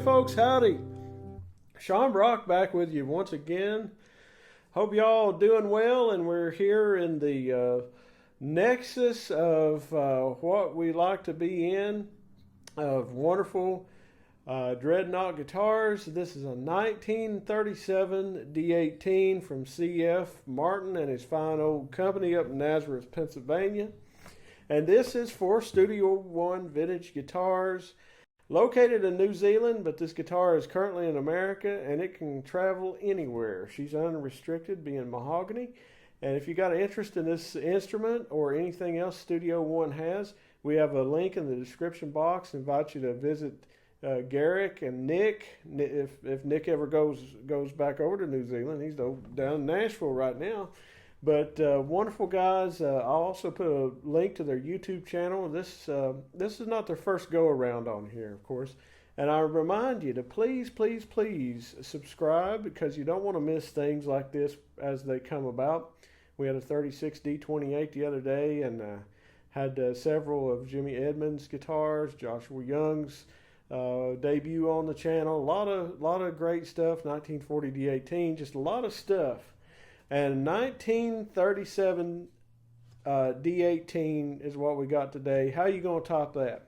folks, howdy. Sean Brock back with you once again. Hope y'all doing well, and we're here in the nexus of what we like to be in, of wonderful Dreadnought guitars. This is a 1937 D-18 from C.F. Martin and his fine old company up in Nazareth, Pennsylvania. And this is for Studio One vintage guitars. Located in New Zealand, but this guitar is currently in America, and it can travel anywhere. She's unrestricted, being mahogany. And if you got an interest in this instrument or anything else Studio One has, we have a link in the description box. I invite you to visit Garrick and Nick. If Nick ever goes back over to New Zealand, he's down in Nashville right now. But wonderful guys. I'll also put a link to their YouTube channel. This is not their first go around on here, of course. And I remind you to please subscribe, because you don't want to miss things like this as they come about. We had a 36 D-28 the other day, and had several of Jimmy Edmonds' guitars, Joshua Young's debut on the channel. A lot of great stuff. 1940 D-18, just a lot of stuff. And 1937 D-18 is what we got today. How you going to top that?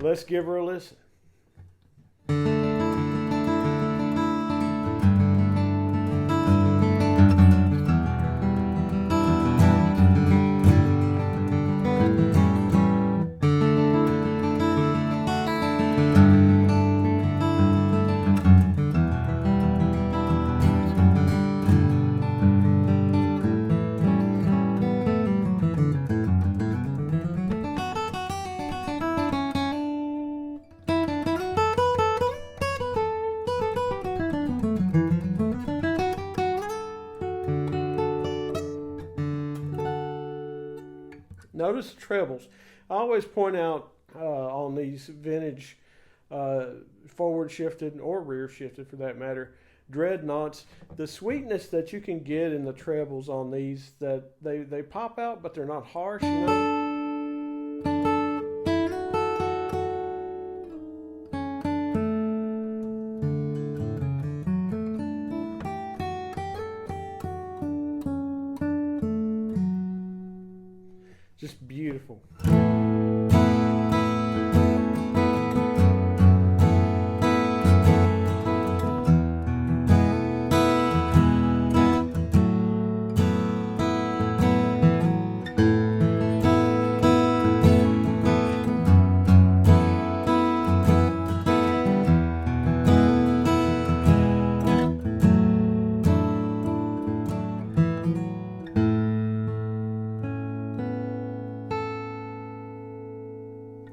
Let's give her a listen. Notice the trebles. I always point out on these vintage forward shifted or rear shifted, for that matter, dreadnoughts, the sweetness that you can get in the trebles on these, that they pop out, but they're not harsh, you know. Just beautiful.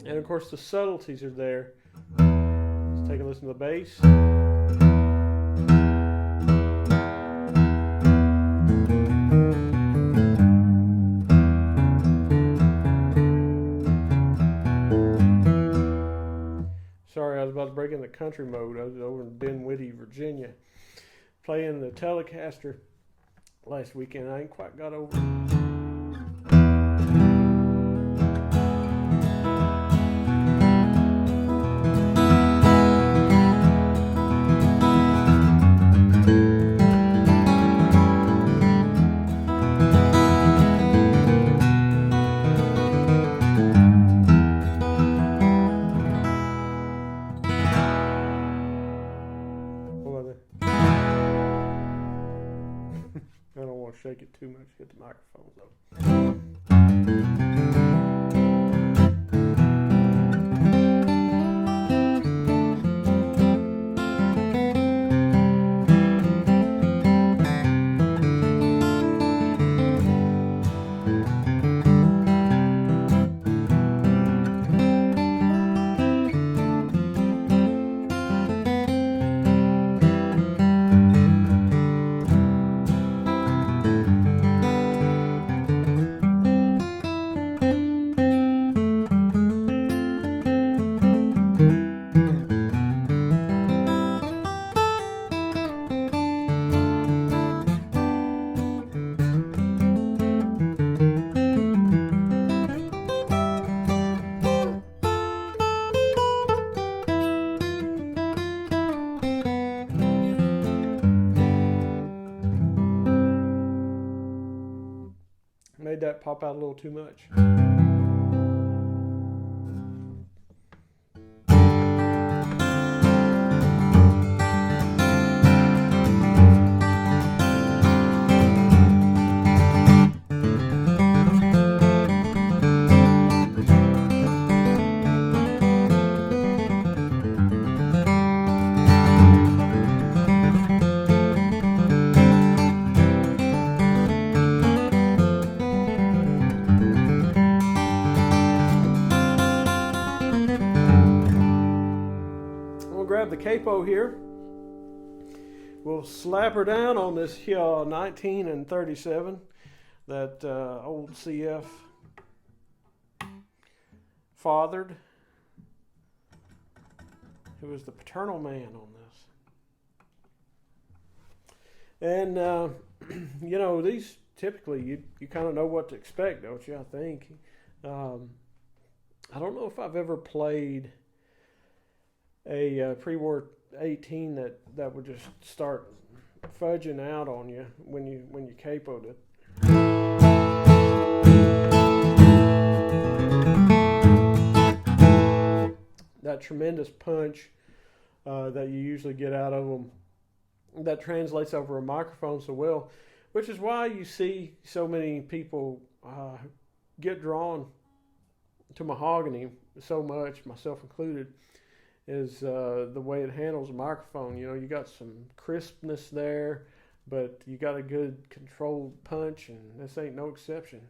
And of course the subtleties are there. Let's take a listen to the bass. Sorry, I was about to break into country mode. I was over in Dinwiddie, Virginia, playing the Telecaster last weekend. I ain't quite got over it. I don't want to shake it too much, get the microphone though. pop out a little too much. Grab the capo here. We'll slap her down on this 19 and 37, that old CF fathered, who was the paternal man on this. And you know, these typically you kind of know what to expect, don't you? I think. I don't know if I've ever played a pre-war 18 that would just start fudging out on you when you capoed it. That tremendous punch that you usually get out of them, that translates over a microphone so well, which is why you see so many people get drawn to mahogany so much, myself included, is the way it handles a microphone. You know, you got some crispness there, but you got a good controlled punch, and this ain't no exception.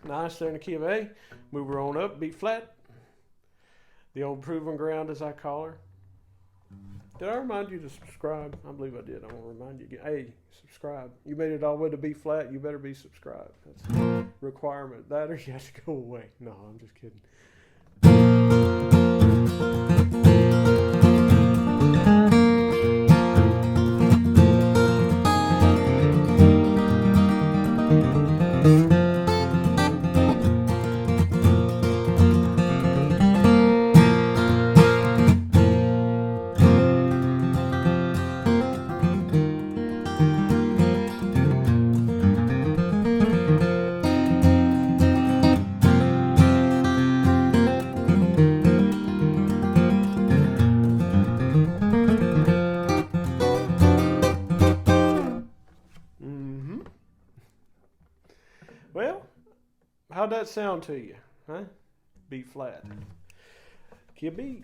Nice there in the key of A. Move her on up, B flat. The old proving ground, as I call her. Did I remind you to subscribe? I believe I did. I want to remind you again. Hey, subscribe. You made it all the way to B flat. You better be subscribed. That's a requirement. That or you have to go away. No, I'm just kidding. Well, how'd that sound to you? Huh? B flat. Key of B.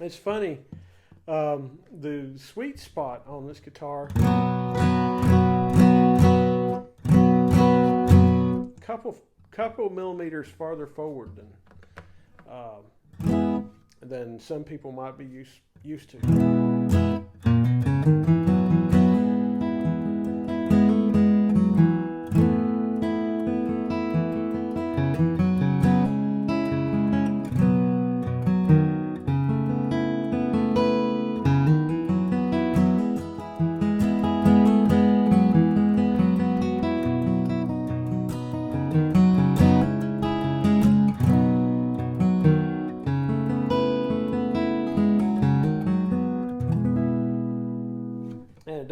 It's funny, the sweet spot on this guitar, couple millimeters farther forward than some people might be used to.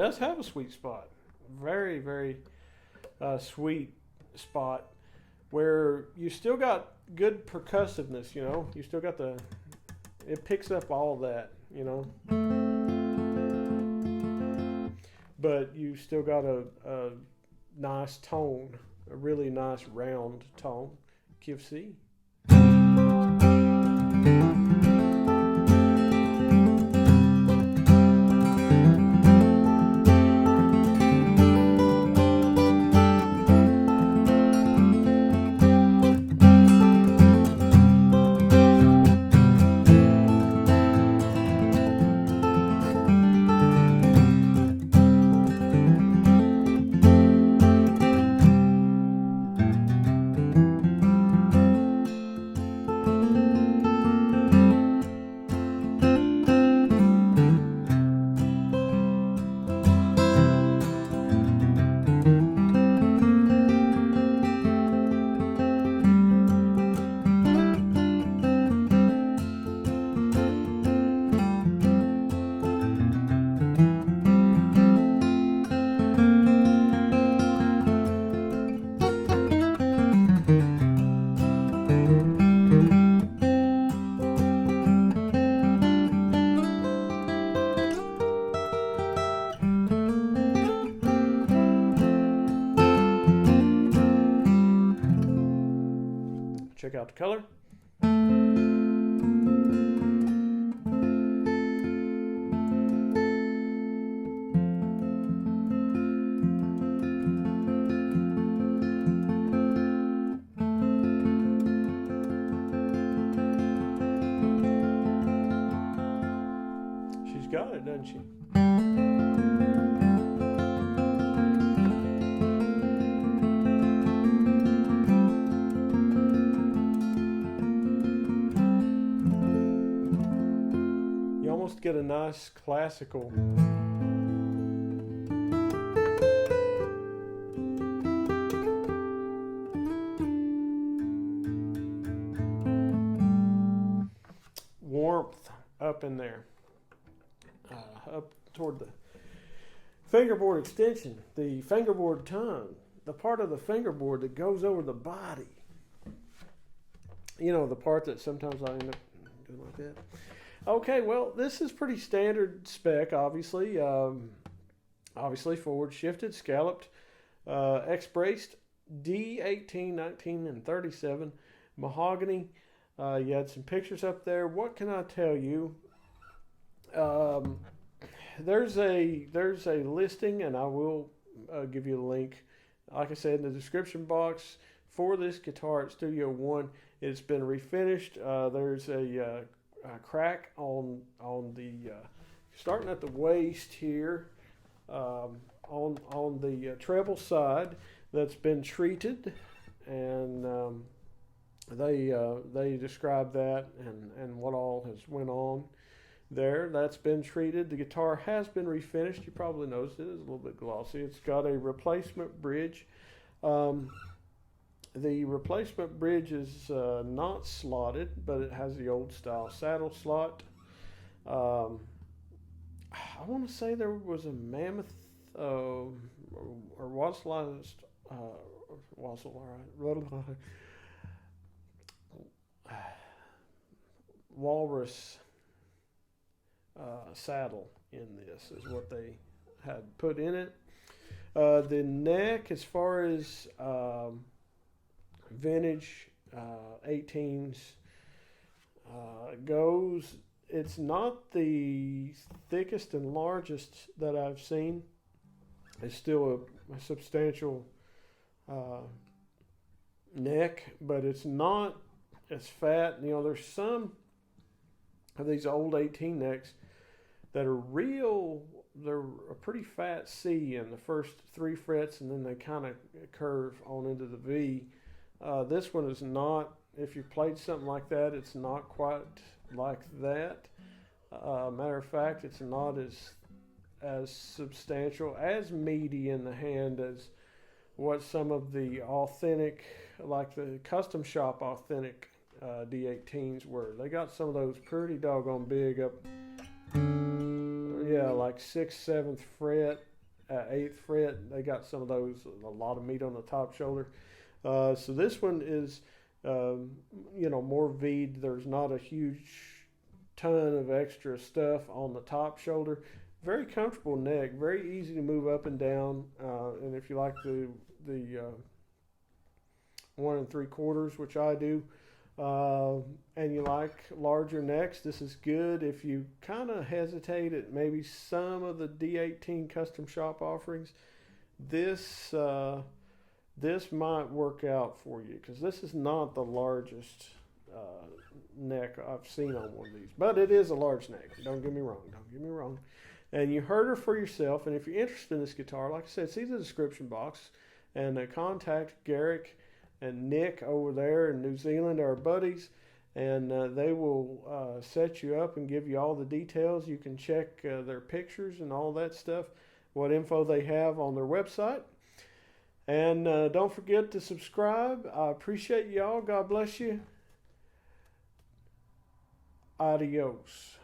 does have a sweet spot. Very, very sweet spot where you still got good percussiveness, you know. You still got it picks up all that, you know. But you still got a nice tone, a really nice round tone. Key of C. Check out the color. She's got it, doesn't she? Get a nice classical warmth up in there, up toward the fingerboard extension, the fingerboard tongue, the part of the fingerboard that goes over the body. You know, the part that sometimes I end up doing like that. Okay, well, this is pretty standard spec, obviously. Obviously, forward shifted, scalloped, X-braced, D-18, 19, and 37, mahogany. You had some pictures up there. What can I tell you? There's a listing, and I will give you the link. Like I said, in the description box for this guitar at Studio One. It's been refinished. There's a crack on the starting at the waist here, on the treble side, that's been treated, and they describe that and what all has went on there. That's been treated. The guitar has been refinished. You probably noticed it is a little bit glossy. It's got a replacement bridge. The replacement bridge is not slotted, but it has the old style saddle slot. I want to say there was a Mammoth or Walrus saddle in this, is what they had put in it. The neck, as far as vintage 18s goes, it's not the thickest and largest that I've seen. It's still a substantial neck, but it's not as fat. You know, there's some of these old 18 necks that are real. They're a pretty fat C in the first 3 frets, and then they kind of curve on into the V. This one is not. If you played something like that, it's not quite like that. Matter of fact, it's not as substantial, as meaty in the hand as what some of the authentic, like the custom shop authentic D18s were. They got some of those pretty doggone big up, yeah, like 6th, 7th fret eighth fret. They got some of those, a lot of meat on the top shoulder. So this one is, more V'd. There's not a huge ton of extra stuff on the top shoulder. Very comfortable neck, very easy to move up and down. And if you like the 1 3/4, which I do, and you like larger necks, this is good. If you kind of hesitate at maybe some of the D-18 custom shop offerings, this might work out for you, because this is not the largest neck I've seen on one of these, but it is a large neck. Don't get me wrong. And you heard her for yourself. And if you're interested in this guitar, like I said, see the description box and contact Garrick and Nick over there in New Zealand, our buddies, and they will set you up and give you all the details. You can check their pictures and all that stuff, what info they have on their website. And don't forget to subscribe. I appreciate y'all. God bless you. Adios.